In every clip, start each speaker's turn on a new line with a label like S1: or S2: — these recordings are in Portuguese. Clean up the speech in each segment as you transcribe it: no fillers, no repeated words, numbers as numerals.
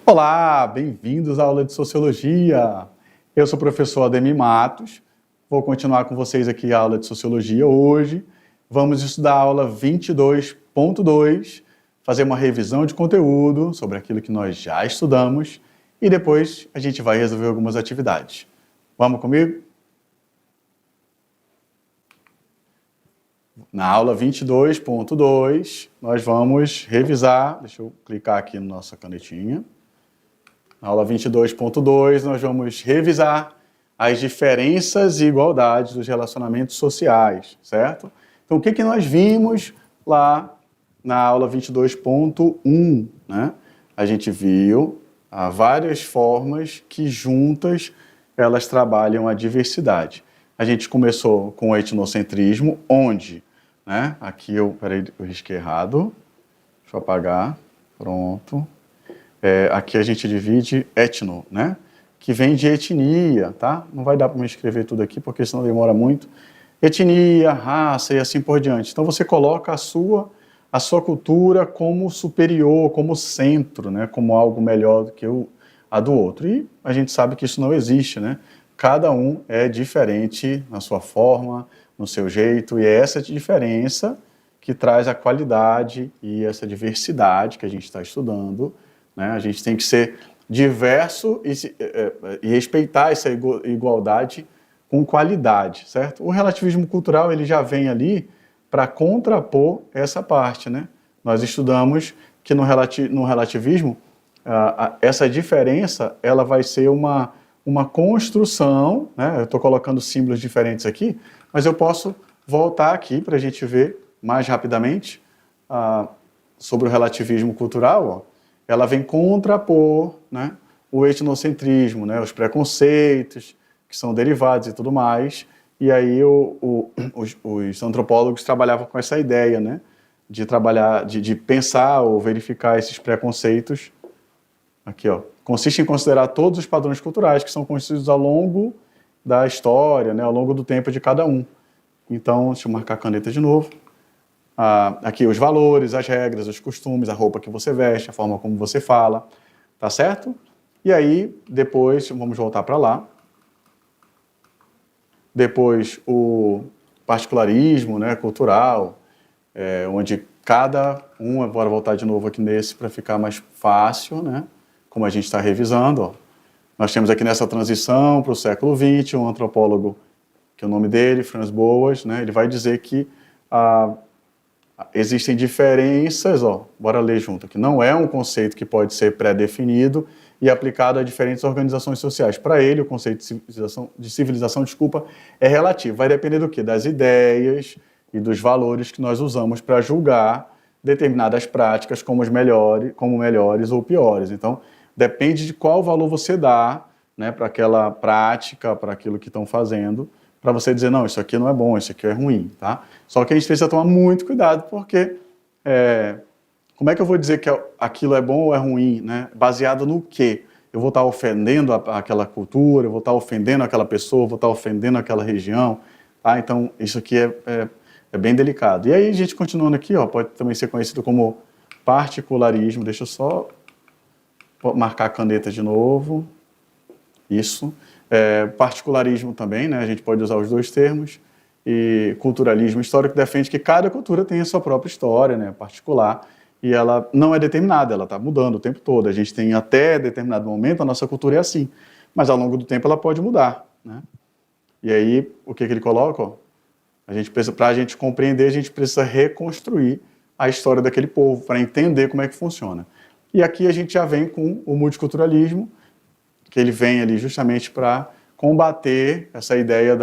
S1: Olá, bem-vindos à aula de Sociologia. Eu sou o professor Ademir Matos, vou continuar com vocês aqui a aula de Sociologia. Hoje vamos estudar a aula 22.2, fazer uma revisão de conteúdo sobre aquilo que nós já estudamos e depois a gente vai resolver algumas atividades. Vamos comigo? Na aula 22.2, nós vamos revisar, deixa eu clicar aqui na nossa canetinha. Na aula 22.2, nós vamos revisar as diferenças e igualdades dos relacionamentos sociais, certo? Então, o que nós vimos lá na aula 22.1, né? A gente viu várias formas que juntas elas trabalham a diversidade. A gente começou com o etnocentrismo, onde, né? Aqui peraí, eu risquei errado. Deixa eu apagar. Pronto. Aqui a gente divide etno, né? Que vem de etnia, tá? Não vai dar para me escrever tudo aqui, porque senão demora muito. Etnia, raça e assim por diante. Então você coloca a sua cultura como superior, como centro, né? Como algo melhor do que a do outro. E a gente sabe que isso não existe, né? Cada um é diferente na sua forma, no seu jeito, e é essa diferença que traz a qualidade e essa diversidade que a gente está estudando, né? A gente tem que ser diverso e respeitar essa igualdade com qualidade, certo? O relativismo cultural ele já vem ali para contrapor essa parte, né? Nós estudamos que no relativismo essa diferença ela vai ser uma construção, né? Eu estou colocando símbolos diferentes aqui, mas eu posso voltar aqui para a gente ver mais rapidamente sobre o relativismo cultural, ó. Ela vem contrapor, né, o etnocentrismo, né, os preconceitos que são derivados e tudo mais. E aí os antropólogos trabalhavam com essa ideia, né, de trabalhar, de pensar ou verificar esses preconceitos. Aqui, ó, consiste em considerar todos os padrões culturais que são construídos ao longo da história, né, ao longo do tempo de cada um. Então, deixa eu marcar a caneta de novo. Aqui os valores, as regras, os costumes, a roupa que você veste, a forma como você fala, tá certo? E aí, depois, vamos voltar para lá. Depois, o particularismo, né, cultural, onde cada um, bora voltar de novo aqui nesse para ficar mais fácil, né, como a gente está revisando, ó. Nós temos aqui nessa transição para o século XX, um antropólogo, que é o nome dele, Franz Boas, né, ele vai dizer que existem diferenças, ó, bora ler junto aqui, não é um conceito que pode ser pré-definido e aplicado a diferentes organizações sociais. Para ele, o conceito de civilização, é relativo, vai depender do quê? Das ideias e dos valores que nós usamos para julgar determinadas práticas como melhores ou piores. Então, depende de qual valor você dá, né, para aquela prática, para aquilo que estão fazendo, para você dizer, não, isso aqui não é bom, isso aqui é ruim, tá? Só que a gente precisa tomar muito cuidado, porque como é que eu vou dizer que aquilo é bom ou é ruim, né? Baseado no quê? Eu vou estar ofendendo aquela cultura, eu vou estar ofendendo aquela pessoa, eu vou estar ofendendo aquela região, tá? Então, isso aqui é bem delicado. E aí, a gente continuando aqui, ó, pode também ser conhecido como particularismo. Deixa eu só marcar a caneta de novo. Isso. Particularismo também, né? A gente pode usar os dois termos. E culturalismo histórico defende que cada cultura tem a sua própria história, né, particular, e ela não é determinada, ela está mudando o tempo todo. A gente tem até determinado momento, a nossa cultura é assim, mas ao longo do tempo ela pode mudar, né? E aí, o que ele coloca? Ó, para a gente compreender, a gente precisa reconstruir a história daquele povo, para entender como é que funciona. E aqui a gente já vem com o multiculturalismo, que ele vem ali justamente para combater essa ideia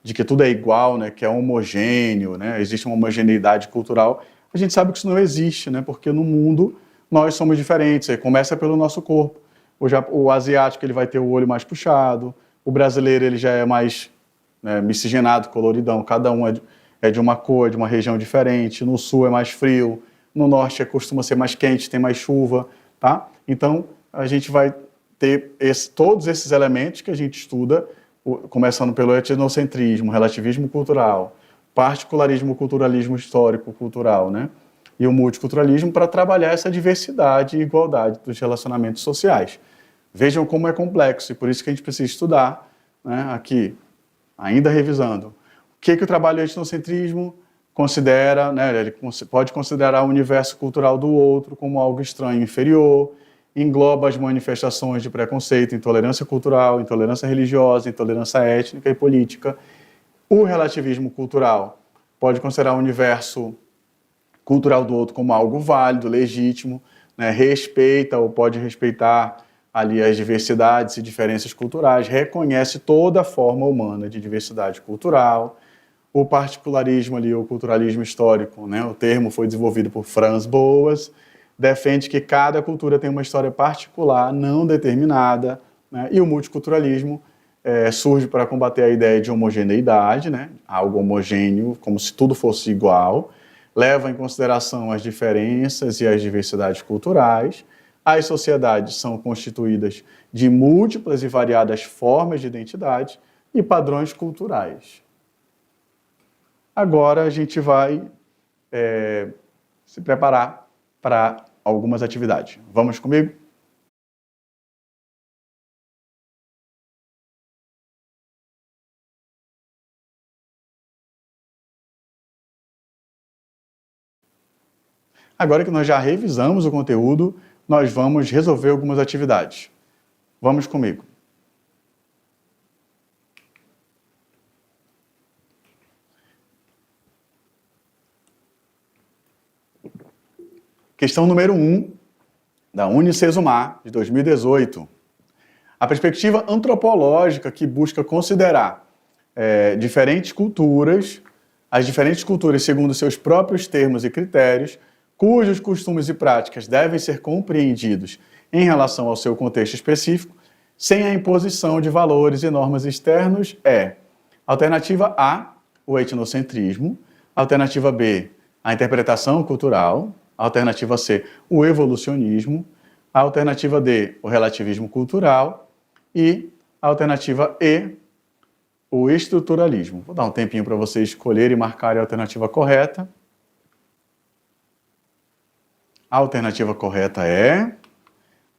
S1: de que tudo é igual, né, que é homogêneo, né, existe uma homogeneidade cultural. A gente sabe que isso não existe, né, porque no mundo nós somos diferentes. Aí começa pelo nosso corpo. O asiático ele vai ter o olho mais puxado, o brasileiro ele já é mais, né, miscigenado, coloridão. Cada um é de uma cor, de uma região diferente. No sul é mais frio, no norte costuma ser mais quente, tem mais chuva, tá? Então a gente vai ter todos esses elementos que a gente estuda, começando pelo etnocentrismo, relativismo cultural, particularismo, culturalismo histórico, cultural, né? e o multiculturalismo para trabalhar essa diversidade e igualdade dos relacionamentos sociais. Vejam como é complexo e por isso que a gente precisa estudar, né, aqui, ainda revisando. O que o trabalho etnocentrismo considera, né, ele pode considerar o universo cultural do outro como algo estranho e inferior, engloba as manifestações de preconceito, intolerância cultural, intolerância religiosa, intolerância étnica e política. O relativismo cultural pode considerar o universo cultural do outro como algo válido, legítimo, né, respeita ou pode respeitar ali as diversidades e diferenças culturais, reconhece toda a forma humana de diversidade cultural. O particularismo ali, o culturalismo histórico, né, o termo foi desenvolvido por Franz Boas, defende que cada cultura tem uma história particular, não determinada, né, e o multiculturalismo surge para combater a ideia de homogeneidade, né, algo homogêneo, como se tudo fosse igual, leva em consideração as diferenças e as diversidades culturais. As sociedades são constituídas de múltiplas e variadas formas de identidade e padrões culturais. Agora a gente vai se preparar para algumas atividades. Vamos comigo? Agora que nós já revisamos o conteúdo, nós vamos resolver algumas atividades. Vamos comigo. Questão número 1, da Unicesumar, de 2018. A perspectiva antropológica que busca considerar diferentes culturas, as diferentes culturas segundo seus próprios termos e critérios, cujos costumes e práticas devem ser compreendidos em relação ao seu contexto específico, sem a imposição de valores e normas externos, é: alternativa A, o etnocentrismo; alternativa B, a interpretação cultural; alternativa C, o evolucionismo; alternativa D, o relativismo cultural; e alternativa E, o estruturalismo. Vou dar um tempinho para vocês escolherem e marcarem a alternativa correta. A alternativa correta é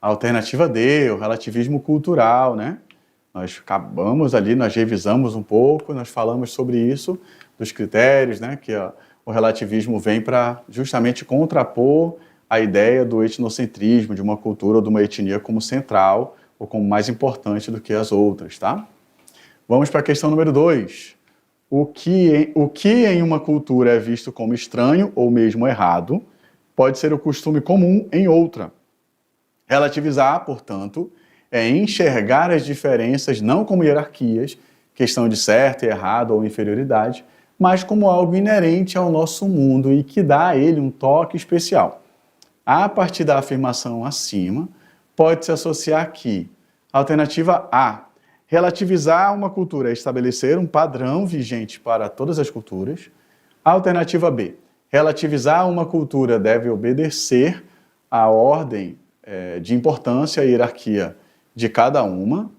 S1: a alternativa D, o relativismo cultural, né? Nós acabamos ali, nós revisamos um pouco, nós falamos sobre isso, dos critérios, né? Que o relativismo vem para justamente contrapor a ideia do etnocentrismo, de uma cultura ou de uma etnia como central ou como mais importante do que as outras, tá? Vamos para a questão número 2. O que em uma cultura é visto como estranho ou mesmo errado pode ser o costume comum em outra. Relativizar, portanto, é enxergar as diferenças não como hierarquias, questão de certo e errado ou inferioridade, mas como algo inerente ao nosso mundo e que dá a ele um toque especial. A partir da afirmação acima, pode-se associar que: alternativa A, relativizar uma cultura é estabelecer um padrão vigente para todas as culturas. Alternativa B, relativizar uma cultura deve obedecer à ordem de importância e hierarquia de cada uma.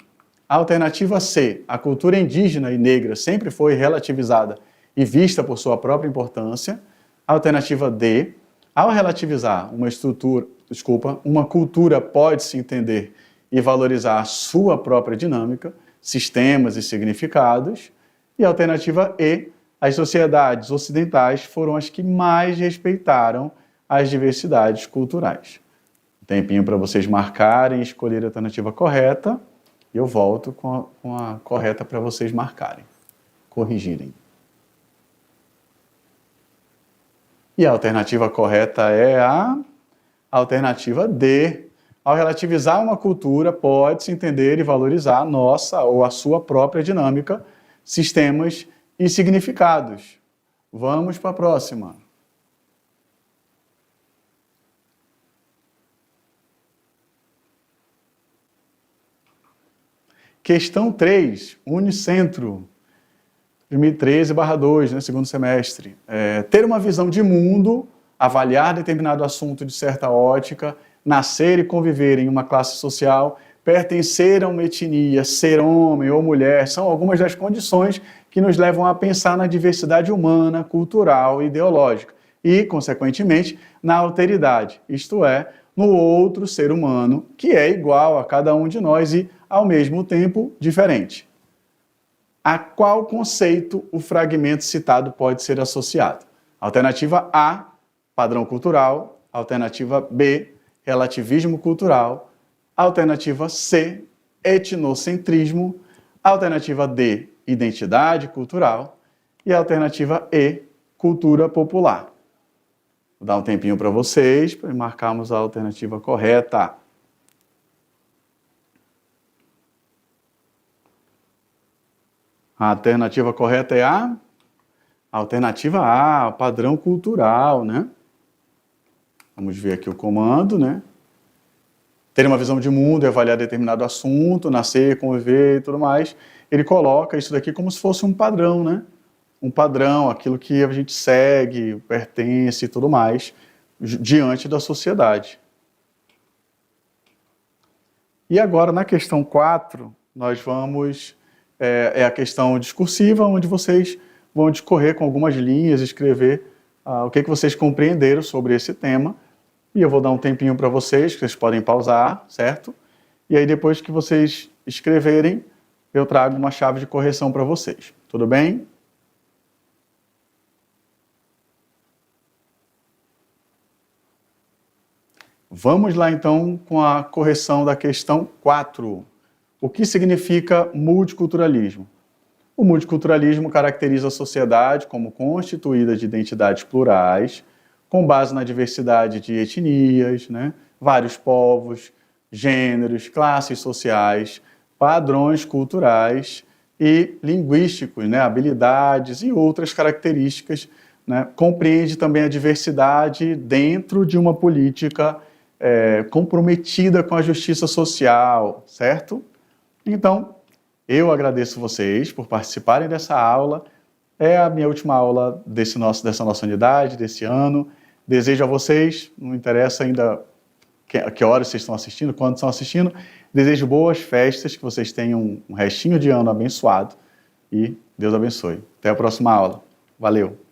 S1: Alternativa C, a cultura indígena e negra sempre foi relativizada e vista por sua própria importância. Alternativa D, ao relativizar uma cultura pode-se entender e valorizar a sua própria dinâmica, sistemas e significados. E alternativa E, as sociedades ocidentais foram as que mais respeitaram as diversidades culturais. Um tempinho para vocês marcarem e escolherem a alternativa correta. E eu volto com a correta para vocês marcarem, corrigirem. E a alternativa correta é a alternativa D. Ao relativizar uma cultura, pode-se entender e valorizar a nossa ou a sua própria dinâmica, sistemas e significados. Vamos para a próxima. Questão 3, Unicentro, 2013/2, né, segundo semestre. Ter uma visão de mundo, avaliar determinado assunto de certa ótica, nascer e conviver em uma classe social, pertencer a uma etnia, ser homem ou mulher, são algumas das condições que nos levam a pensar na diversidade humana, cultural e ideológica. e, consequentemente, na alteridade, isto é, no outro ser humano que é igual a cada um de nós e, ao mesmo tempo, diferente. A qual conceito o fragmento citado pode ser associado? Alternativa A, padrão cultural. Alternativa B, relativismo cultural. Alternativa C, etnocentrismo. Alternativa D, identidade cultural. E alternativa E, cultura popular. Vou dar um tempinho para vocês, para marcarmos a alternativa correta. A alternativa correta é a alternativa A, padrão cultural, né? Vamos ver aqui o comando, né? Ter uma visão de mundo e avaliar determinado assunto, nascer, conviver e tudo mais. Ele coloca isso daqui como se fosse um padrão, né? Um padrão, aquilo que a gente segue, pertence e tudo mais, diante da sociedade. E agora, na questão 4, nós vamos... É a questão discursiva, onde vocês vão discorrer com algumas linhas, escrever o que vocês compreenderam sobre esse tema. E eu vou dar um tempinho para vocês, que vocês podem pausar, certo? E aí, depois que vocês escreverem, eu trago uma chave de correção para vocês. Tudo bem? Vamos lá, então, com a correção da questão 4. O que significa multiculturalismo? O multiculturalismo caracteriza a sociedade como constituída de identidades plurais, com base na diversidade de etnias, né, vários povos, gêneros, classes sociais, padrões culturais e linguísticos, né, habilidades e outras características. Né, compreende também a diversidade dentro de uma política comprometida com a justiça social, certo? Então, eu agradeço vocês por participarem dessa aula. É a minha última aula dessa nossa unidade, desse ano. Desejo a vocês, não interessa ainda que horas vocês estão assistindo, quando estão assistindo, desejo boas festas, que vocês tenham um restinho de ano abençoado e Deus abençoe. Até a próxima aula. Valeu!